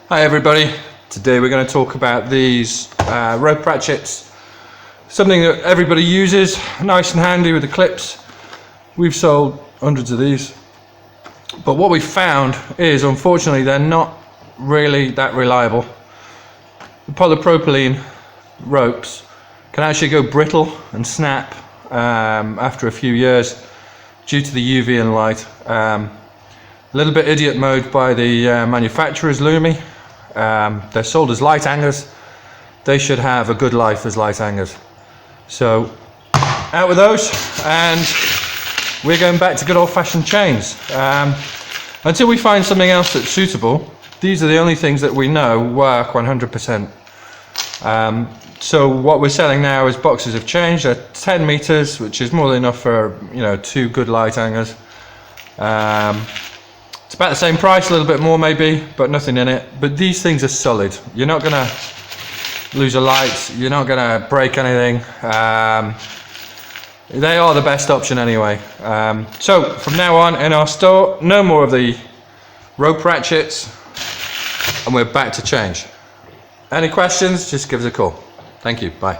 Hi everybody, today we're going to talk about these rope ratchets, something that everybody uses, nice and handy with the clips. We've sold hundreds of these, but what we found is unfortunately they're not really that reliable. The polypropylene ropes can actually go brittle and snap after a few years due to the UV and light. A little bit idiot mode by the manufacturers, Lumi. They're sold as light hangers. They should have a good life as light hangers. So out with those, and we're going back to good old-fashioned chains. Until we find something else that's suitable, these are the only things that we know work 100%. So what we're selling now is boxes of chains. They're 10 meters, which is more than enough for 2 good light hangers. It's about the same price, a little bit more maybe, but nothing in it. But these things are solid. You're not going to lose a light. You're not going to break anything. They are the best option anyway. So from now on in our store, no more of the rope ratchets, and we're back to change. Any questions, just give us a call. Thank you. Bye.